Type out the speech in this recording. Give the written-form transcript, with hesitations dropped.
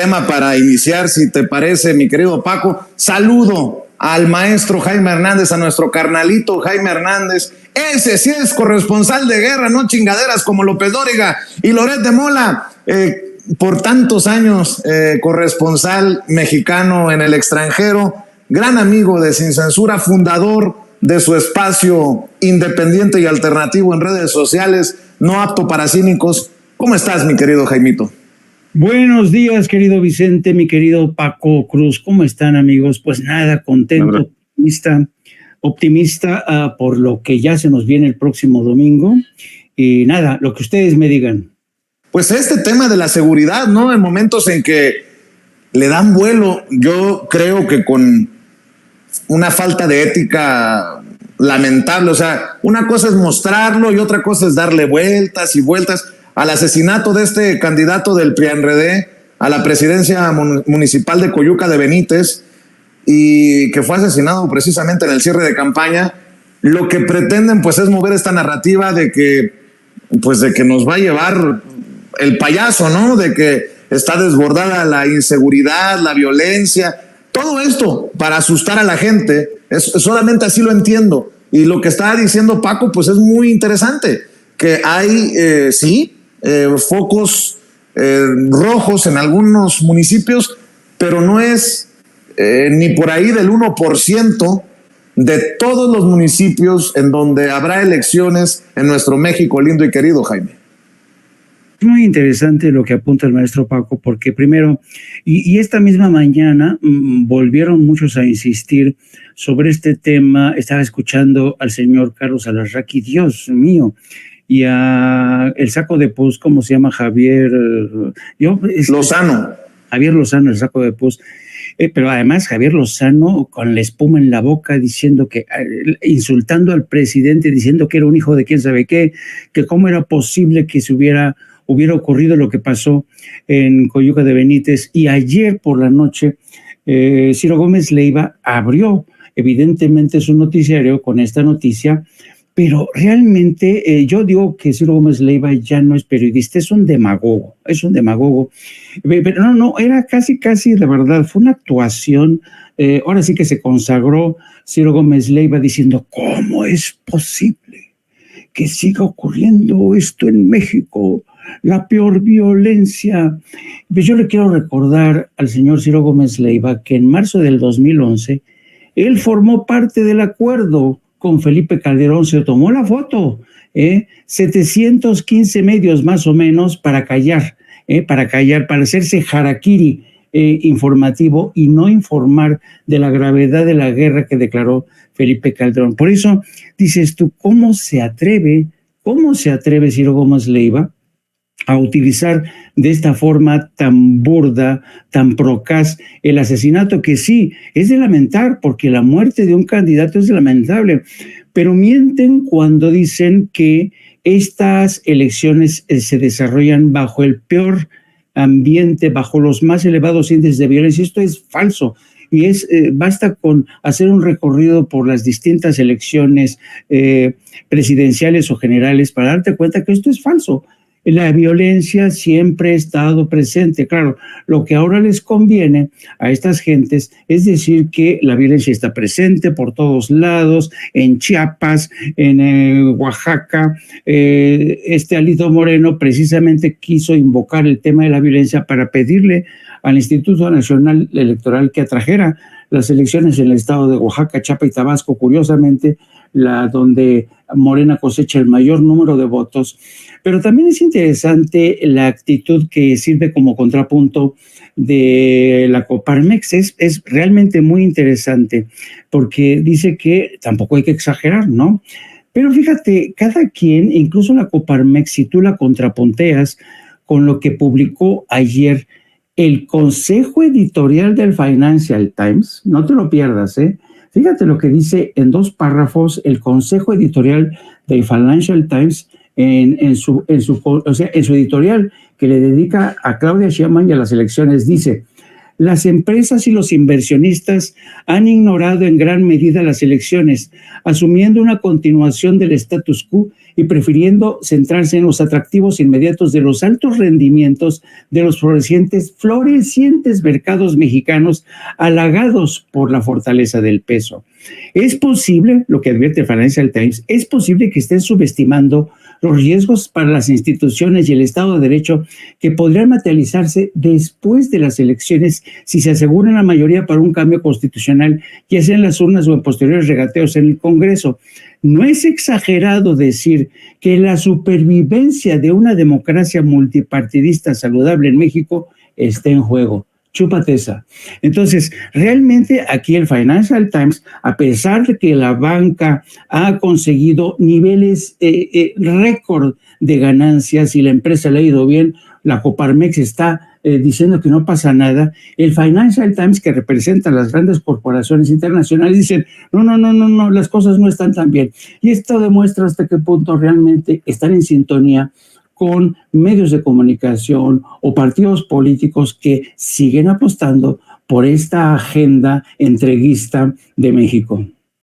Tema para iniciar, si te parece, mi querido Paco. Saludo al maestro Jaime Hernández, a nuestro carnalito Jaime Hernández. Ese sí es corresponsal de guerra, no chingaderas como López Dóriga y Loret de Mola. Por tantos años, corresponsal mexicano en el extranjero, gran amigo de Sin Censura, fundador de su espacio independiente y alternativo en redes sociales, no apto para cínicos. ¿Cómo estás, mi querido Jaimito? Buenos días, querido Vicente, mi querido Paco Cruz. ¿Cómo están, amigos? Pues nada, contento, optimista por lo que ya se nos viene el próximo domingo. Y nada, lo que ustedes me digan. Pues este tema de la seguridad, ¿no? En momentos en que le dan vuelo, yo creo que con una falta de ética lamentable. O sea, una cosa es mostrarlo y otra cosa es darle vueltas y vueltas al asesinato de este candidato del PRI-PAN-RD a la presidencia municipal de Coyuca de Benítez, y que fue asesinado precisamente en el cierre de campaña. Lo que pretenden pues es mover esta narrativa de que nos va a llevar el payaso, ¿no? De que está desbordada la inseguridad, la violencia, todo esto para asustar a la gente. Solamente así lo entiendo. Y lo que está diciendo Paco pues es muy interesante, que hay focos rojos en algunos municipios, pero no es ni por ahí del 1% de todos los municipios en donde habrá elecciones en nuestro México lindo y querido, Jaime. Muy interesante lo que apunta el maestro Paco, porque primero, y esta misma mañana volvieron muchos a insistir sobre este tema. Estaba escuchando al señor Carlos Alarraqui, Dios mío, y a el saco de pus, ¿cómo se llama? Javier Lozano. Javier Lozano, el saco de pus. Pero además Javier Lozano con la espuma en la boca diciendo que, insultando al presidente, diciendo que era un hijo de quién sabe qué, que cómo era posible que hubiera ocurrido lo que pasó en Coyuca de Benítez. Y ayer por la noche, Ciro Gómez Leiva abrió evidentemente su noticiario con esta noticia. Pero realmente yo digo que Ciro Gómez Leiva ya no es periodista, es un demagogo. Pero no, era casi de verdad, fue una actuación. Ahora sí que se consagró Ciro Gómez Leiva diciendo, ¿cómo es posible que siga ocurriendo esto en México? La peor violencia. Pues yo le quiero recordar al señor Ciro Gómez Leiva que en marzo del 2011 él formó parte del acuerdo con Felipe Calderón, se tomó la foto, 715 medios más o menos para callar, para hacerse harakiri informativo y no informar de la gravedad de la guerra que declaró Felipe Calderón. Por eso dices tú, ¿cómo se atreve Ciro Gómez Leiva a utilizar de esta forma tan burda, tan procaz, el asesinato, que sí, es de lamentar, porque la muerte de un candidato es lamentable, pero mienten cuando dicen que estas elecciones se desarrollan bajo el peor ambiente, bajo los más elevados índices de violencia. Esto es falso. Y basta con hacer un recorrido por las distintas elecciones presidenciales o generales para darte cuenta que esto es falso. La violencia siempre ha estado presente. Claro, lo que ahora les conviene a estas gentes es decir que la violencia está presente por todos lados, en Chiapas, en Oaxaca. Alito Moreno precisamente quiso invocar el tema de la violencia para pedirle al Instituto Nacional Electoral que atrajera las elecciones en el estado de Oaxaca, Chiapas y Tabasco, curiosamente donde Morena cosecha el mayor número de votos. Pero también es interesante la actitud que sirve como contrapunto de la Coparmex. Es realmente muy interesante porque dice que tampoco hay que exagerar, ¿no? Pero fíjate, cada quien, incluso la Coparmex, si tú la contrapunteas con lo que publicó ayer el consejo editorial del Financial Times, no te lo pierdas, Fíjate lo que dice en 2 párrafos el consejo editorial del Financial Times en su editorial que le dedica a Claudia Sheinbaum y a las elecciones. Dice: las empresas y los inversionistas han ignorado en gran medida las elecciones, asumiendo una continuación del status quo y prefiriendo centrarse en los atractivos inmediatos de los altos rendimientos de los florecientes mercados mexicanos halagados por la fortaleza del peso. Es posible, lo que advierte Financial Times, es posible que estén subestimando los riesgos para las instituciones y el Estado de Derecho que podrían materializarse después de las elecciones si se asegura la mayoría para un cambio constitucional, ya sea en las urnas o en posteriores regateos en el Congreso. No es exagerado decir que la supervivencia de una democracia multipartidista saludable en México está en juego. Chúpate esa. Entonces, realmente aquí el Financial Times, a pesar de que la banca ha conseguido niveles récord de ganancias y la empresa le ha ido bien, la Coparmex está diciendo que no pasa nada, el Financial Times, que representa a las grandes corporaciones internacionales, dicen, no, las cosas no están tan bien. Y esto demuestra hasta qué punto realmente están en sintonía con medios de comunicación o partidos políticos que siguen apostando por esta agenda entreguista de México.